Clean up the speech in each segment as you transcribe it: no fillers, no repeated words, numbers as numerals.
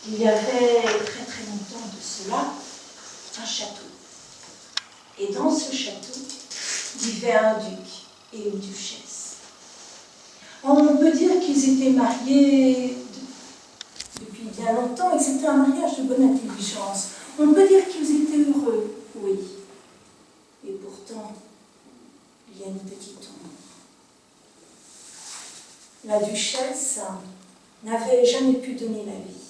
Il y avait très très longtemps de cela un château. Et dans ce château vivait un duc et une duchesse. On peut dire qu'ils étaient mariés depuis bien longtemps et c'était un mariage de bonne intelligence. On peut dire qu'ils étaient heureux, oui. Et pourtant, il y a une petite ombre. La duchesse n'avait jamais pu donner la vie.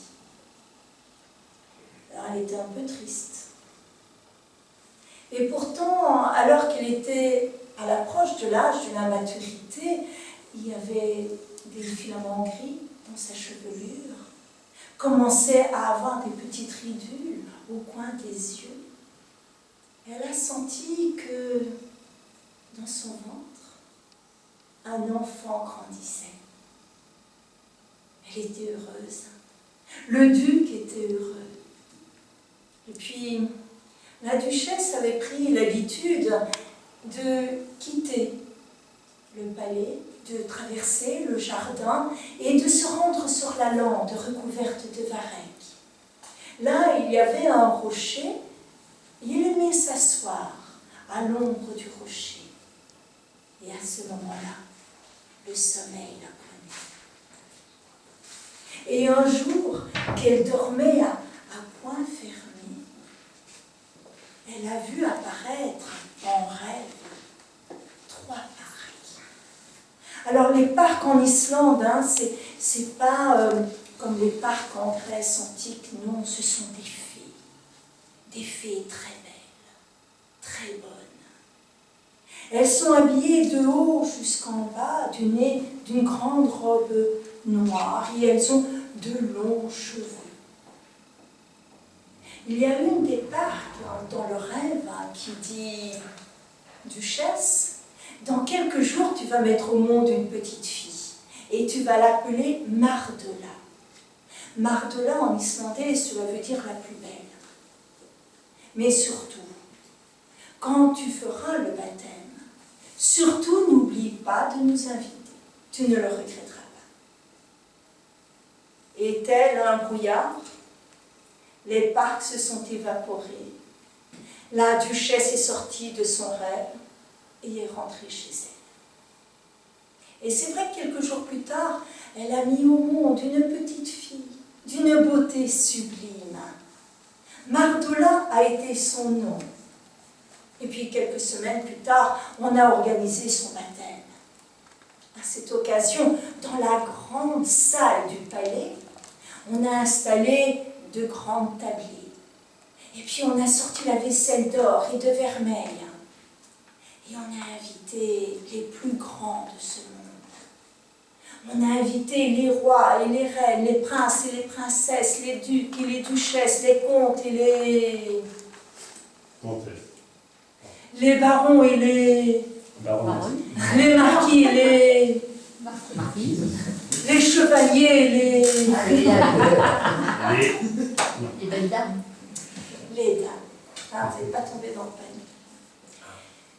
Alors elle était un peu triste. Et pourtant, alors qu'elle était à l'approche de l'âge de la maturité, il y avait des filaments gris dans sa chevelure, commençait à avoir des petites ridules au coin des yeux. Elle a senti que dans son ventre, un enfant grandissait. Elle était heureuse. Le duc était heureux. Et puis, la duchesse avait pris l'habitude de quitter le palais, de traverser le jardin et de se rendre sur la lande recouverte de varech. Là, il y avait un rocher et elle aimait s'asseoir à l'ombre du rocher. Et à ce moment-là, le sommeil la prenait. Et un jour, qu'elle dormait à poing fermé, elle a vu apparaître en rêve 3 parcs. Alors les parcs en Islande, c'est pas comme les parcs en Grèce antique, non, ce sont des fées très belles, très bonnes. Elles sont habillées de haut jusqu'en bas d'une grande robe noire et elles ont de longs cheveux. Il y a une des parcs dans le rêve qui dit « Duchesse, dans quelques jours tu vas mettre au monde une petite fille et tu vas l'appeler Mardola. Mardola en islandais, cela veut dire la plus belle. Mais surtout, quand tu feras le baptême, surtout n'oublie pas de nous inviter, tu ne le regretteras pas. » Et tel un brouillard, les parcs se sont évaporés. La duchesse est sortie de son rêve et est rentrée chez elle. Et c'est vrai que quelques jours plus tard, elle a mis au monde une petite fille d'une beauté sublime. Mardola a été son nom. Et puis quelques semaines plus tard, on a organisé son baptême. À cette occasion, dans la grande salle du palais, on a installé de grandes tablées. Et puis on a sorti la vaisselle d'or et de vermeil. Et on a invité les plus grands de ce monde. On a invité les rois et les reines, les princes et les princesses, les ducs et les duchesses, les comtes et les... les barons et les... les marquis et les... les chevaliers et les... les belles dames. Les dames. Ah, vous n'êtes pas tombé dans le panier.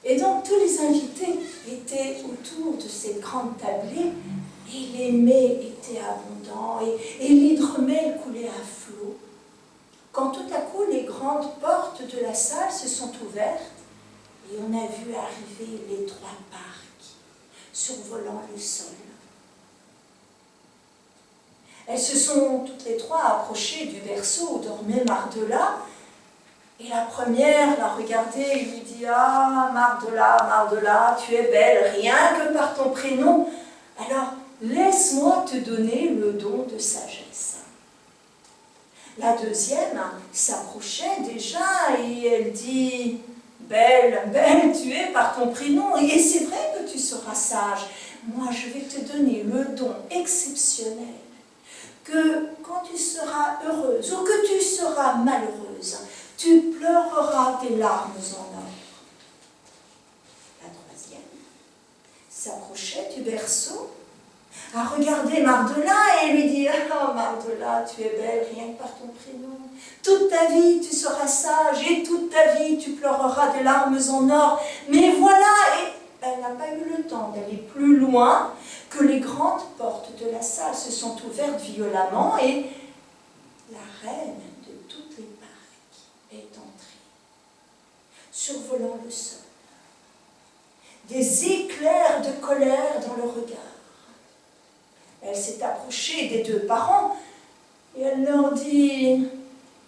Et donc, tous les invités étaient autour de cette grande tablée et les mets étaient abondants et l'hydromel coulait à flot. Quand tout à coup, les grandes portes de la salle se sont ouvertes et on a vu arriver les 3 parcs survolant le sol. Elles se sont toutes les 3 approchées du berceau où dormait Mardola. Et la première l'a regardée et lui dit « Ah, Mardola, Mardola, tu es belle, rien que par ton prénom. Alors, laisse-moi te donner le don de sagesse. » La deuxième s'approchait déjà et elle dit « Belle, belle, tu es par ton prénom et c'est vrai que tu seras sage. Moi, je vais te donner le don exceptionnel que quand tu seras heureuse ou que tu seras malheureuse, tu pleureras des larmes en or. » La troisième s'approchait du berceau, a regardé Mardola et lui dit « Oh Mardola, tu es belle rien que par ton prénom. Toute ta vie tu seras sage et toute ta vie tu pleureras des larmes en or. » Mais voilà, et elle n'a pas eu le temps d'aller plus loin que les grandes portes de la salle se sont ouvertes violemment et la Et elle leur dit,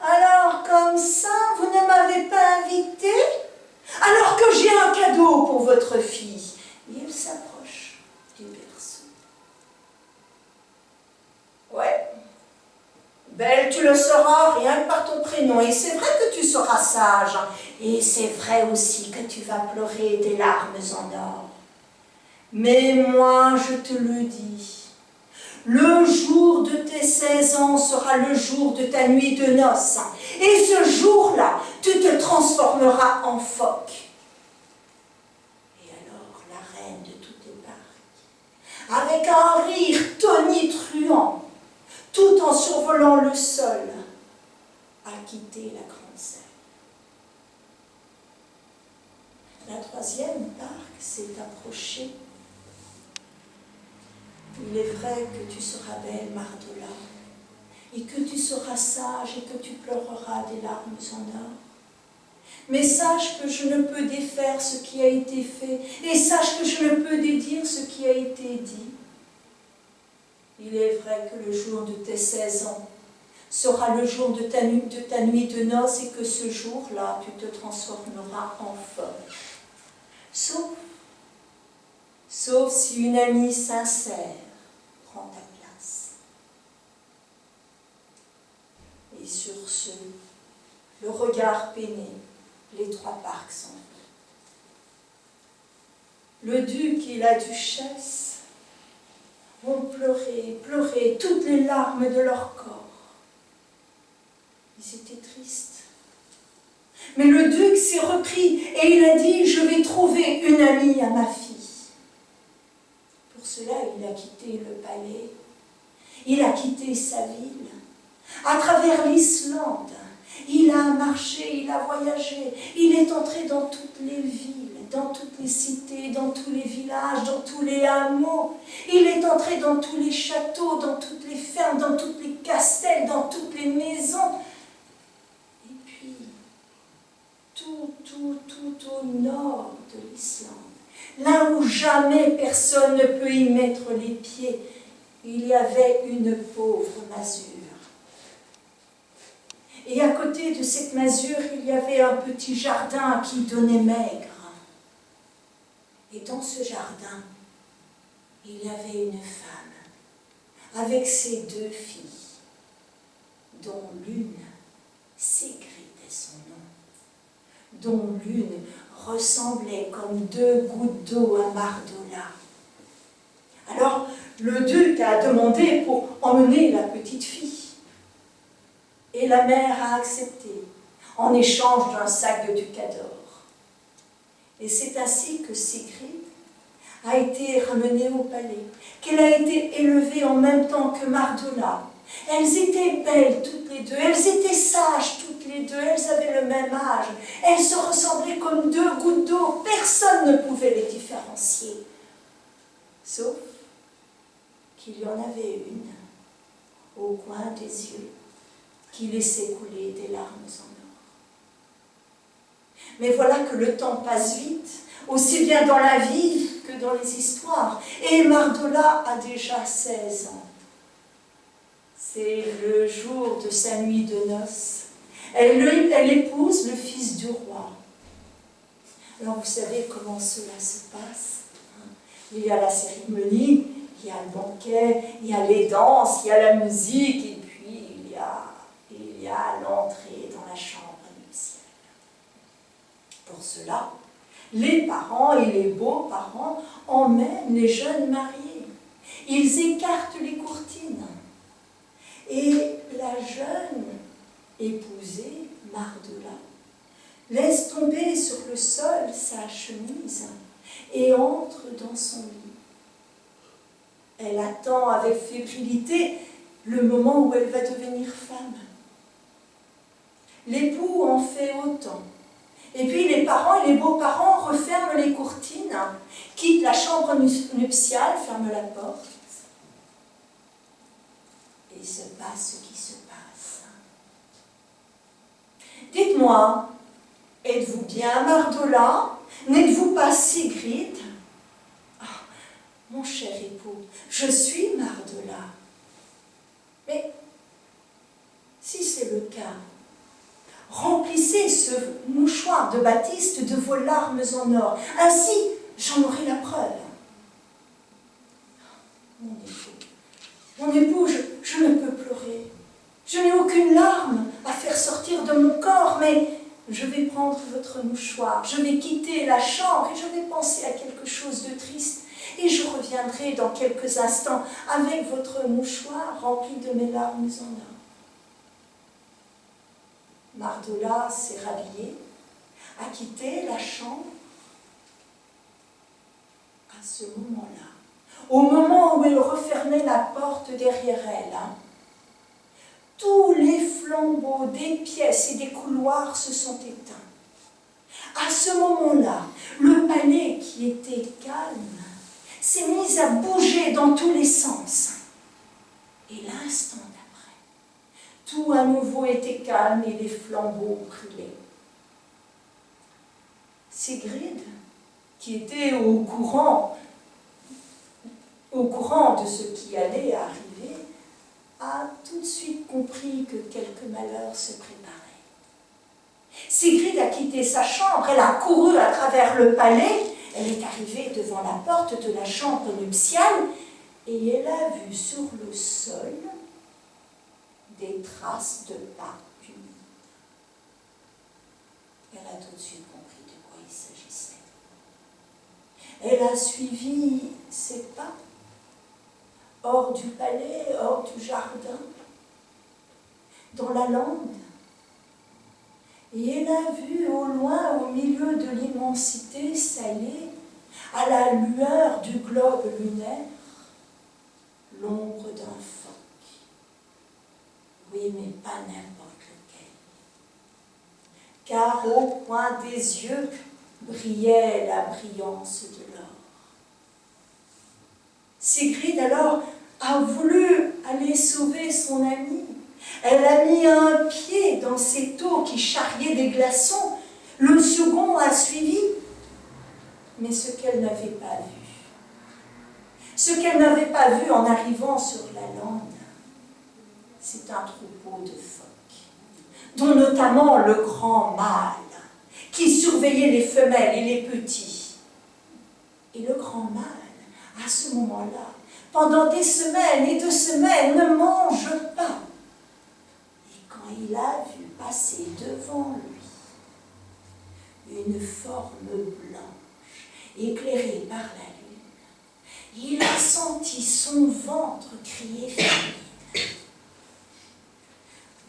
alors comme ça, vous ne m'avez pas invité, alors que j'ai un cadeau pour votre fille. Et elle s'approche du berceau. Ouais, Belle, tu le seras rien que par ton prénom. Et c'est vrai que tu seras sage. Et c'est vrai aussi que tu vas pleurer des larmes en or. Mais moi, je te le dis, le jour de tes 16 ans sera le jour de ta nuit de noces. Et ce jour-là, tu te transformeras en phoque. Et alors, la reine de toutes les barques, avec un rire tonitruant, tout en survolant le sol, a quitté la grande salle. La troisième barque s'est approchée. Il est vrai que tu seras belle, Mardola, et que tu seras sage et que tu pleureras des larmes en or. Mais sache que je ne peux défaire ce qui a été fait, et sache que je ne peux dédire ce qui a été dit. Il est vrai que le jour de tes 16 ans sera le jour de ta nuit de noces, et que ce jour-là, tu te transformeras en phoque. Sauf si une amie sincère prend ta place. Et sur ce, le regard peiné, les trois barques s'en vont. Le duc et la duchesse ont pleuré toutes les larmes de leur corps. Ils étaient tristes. Mais le duc s'est repris et il a dit, je vais trouver une amie à ma fille. Pour cela, il a quitté le palais, il a quitté sa ville, à travers l'Islande. Il a marché, il a voyagé, il est entré dans toutes les villes, dans toutes les cités, dans tous les villages, dans tous les hameaux. Il est entré dans tous les châteaux, dans toutes les fermes, dans tous les castels, dans toutes les maisons. Et puis, tout au nord de l'Islande, là où jamais personne ne peut y mettre les pieds, il y avait une pauvre masure. Et à côté de cette masure, il y avait un petit jardin qui donnait maigre. Et dans ce jardin, il y avait une femme avec ses 2 filles, dont l'une, Sigrid est son nom, dont l'une ressemblait comme 2 gouttes d'eau à Mardola. Alors, le duc a demandé pour emmener la petite fille. Et la mère a accepté, en échange d'un sac de ducat d'or. Et c'est ainsi que Sigrid a été ramenée au palais, qu'elle a été élevée en même temps que Mardola. Elles étaient belles toutes les deux, elles étaient sages toutes les deux, elles avaient le même âge, elles se ressemblaient comme 2 gouttes d'eau, personne ne pouvait les différencier. Sauf qu'il y en avait une, au coin des yeux, qui laissait couler des larmes en or. Mais voilà que le temps passe vite, aussi bien dans la vie que dans les histoires. Et Mardola a déjà 16 ans. C'est le jour de sa nuit de noces. Elle épouse le fils du roi. Alors vous savez comment cela se passe. Il y a la cérémonie, il y a le banquet, il y a les danses, il y a la musique, et puis il y a l'entrée dans la chambre nuptiale. Pour cela, les parents et les beaux-parents emmènent les jeunes mariés. Ils écartent les courtines. Et la jeune épousée, Mardola, laisse tomber sur le sol sa chemise et entre dans son lit. Elle attend avec fébrilité le moment où elle va devenir femme. L'époux en fait autant. Et puis les parents et les beaux-parents referment les courtines, quittent la chambre nuptiale, ferment la porte. Et il se passe ce qui se passe. Dites-moi, êtes-vous bien Mardola? N'êtes-vous pas Sigrid? Ah, mon cher époux, je suis Mardola. Mais c'est le cas. Remplissez ce mouchoir de batiste de vos larmes en or. Ainsi, j'en aurai la preuve. Mon époux, je ne peux pleurer. Je n'ai aucune larme à faire sortir de mon corps, mais je vais prendre votre mouchoir, je vais quitter la chambre et je vais penser à quelque chose de triste. Et je reviendrai dans quelques instants avec votre mouchoir rempli de mes larmes en or. Mardola s'est rhabillée, a quitté la chambre. À ce moment-là, au moment où elle refermait la porte derrière elle, tous les flambeaux des pièces et des couloirs se sont éteints. À ce moment-là, le palais qui était calme s'est mis à bouger dans tous les sens. Et l'instant d'après, tout à nouveau était calme et les flambeaux brillaient. Sigrid, qui était au courant de ce qui allait arriver, a tout de suite compris que quelque malheur se préparait. Sigrid a quitté sa chambre, elle a couru à travers le palais, elle est arrivée devant la porte de la chambre nuptiale et elle a vu sur le sol des traces de pas humides. Elle a tout de suite compris de quoi il s'agissait. Elle a suivi ses pas hors du palais, hors du jardin, dans la lande. Et elle a vu au loin, au milieu de l'immensité salée, à la lueur du globe lunaire, l'ombre d'un phoque. Oui, mais pas n'importe lequel. Car au coin des yeux brillait la brillance de l'or. Sigrid alors a voulu aller sauver son amie. Elle a mis un pied dans cette eau qui charriait des glaçons. Le second a suivi. Mais ce qu'elle n'avait pas vu en arrivant sur la lande, c'est un troupeau de phoques, dont notamment le grand mâle, qui surveillait les femelles et les petits. Et le grand mâle, à ce moment-là, pendant des semaines et 2 semaines, ne mange pas. Et quand il a vu passer devant lui une forme blanche, éclairée par la lune, il a senti son ventre crier famine.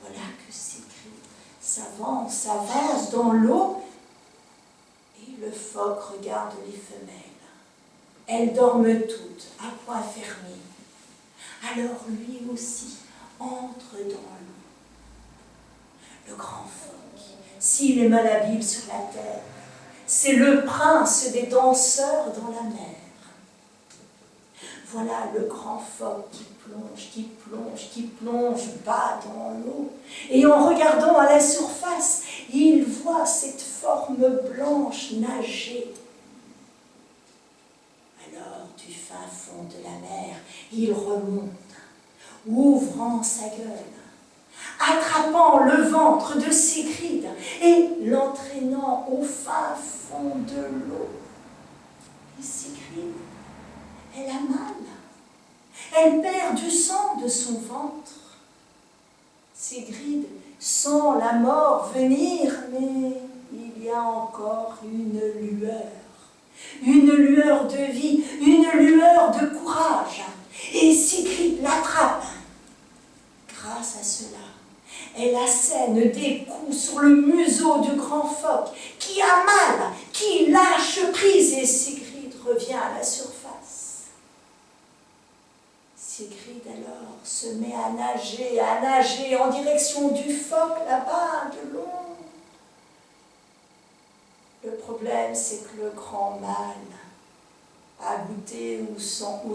Voilà que Sigrid s'avance dans l'eau, et le phoque regarde les femelles. Elles dorment toutes, à point fermé. Alors lui aussi entre dans l'eau. Le grand phoque, s'il est malhabile sur la terre, c'est le prince des danseurs dans la mer. Voilà le grand phoque qui plonge bas dans l'eau. Et en regardant à la surface, il voit cette forme blanche nager. Alors, du fin fond de la mer, il remonte, ouvrant sa gueule, attrapant le ventre de Sigrid et l'entraînant au fin fond de l'eau. Et Sigrid, elle a mal. Elle perd du sang de son ventre. Sigrid sent la mort venir, mais il y a encore une lueur de vie, une lueur de courage. Et Sigrid l'attrape. Grâce à cela, elle assène des coups sur le museau du grand phoque, qui a mal, qui lâche prise, et Sigrid revient à la surface. Sigrid alors se met à nager en direction du phoque là-bas, de loin. Le problème, c'est que le grand mâle a goûté au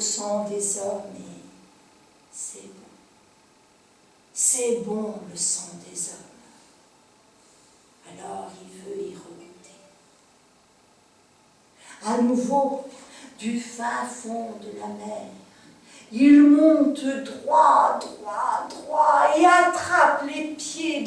sang des hommes et c'est bon. C'est bon le sang des hommes. Alors il veut y regoûter. À nouveau, du fin fond de la mer, il monte droit et attrape les pieds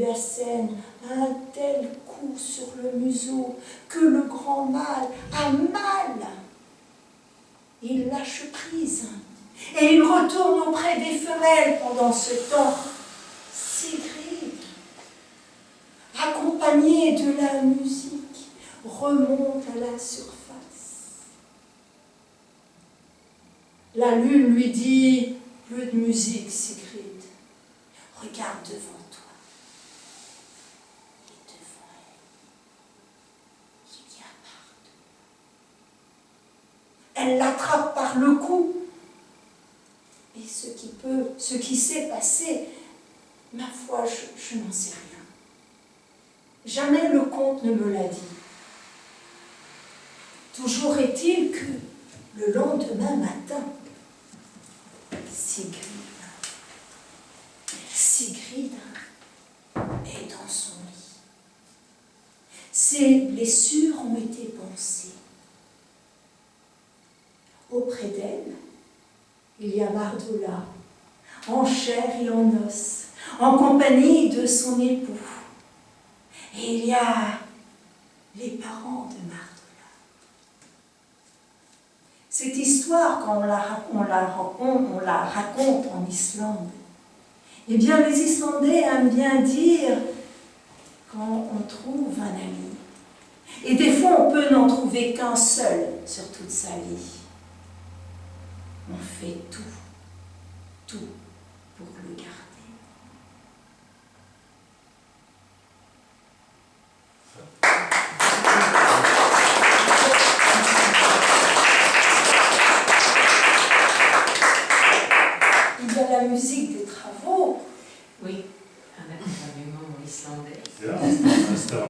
lui assène un tel coup sur le museau que le grand mâle a mal. Il lâche prise et il retourne auprès des femelles. Pendant ce temps, Sigrid, accompagnée de la musique, remonte à la surface. La lune lui dit: plus de musique, Sigrid. Regarde devant toi. Et devant elle, il y a Marthe. Elle l'attrape par le cou. Et ce qui s'est passé, ma foi, je n'en sais rien. Jamais le conte ne me l'a dit. Toujours est-il que le lendemain matin, Sigrid est dans son lit. Ses blessures ont été pansées. Auprès d'elle, il y a Mardola, en chair et en os, en compagnie de son époux. Et il y a les parents de Mardola. Cette histoire, quand on la raconte en Islande, eh bien, les Islandais aiment bien dire quand on trouve un ami. Et des fois, on peut n'en trouver qu'un seul sur toute sa vie. On fait tout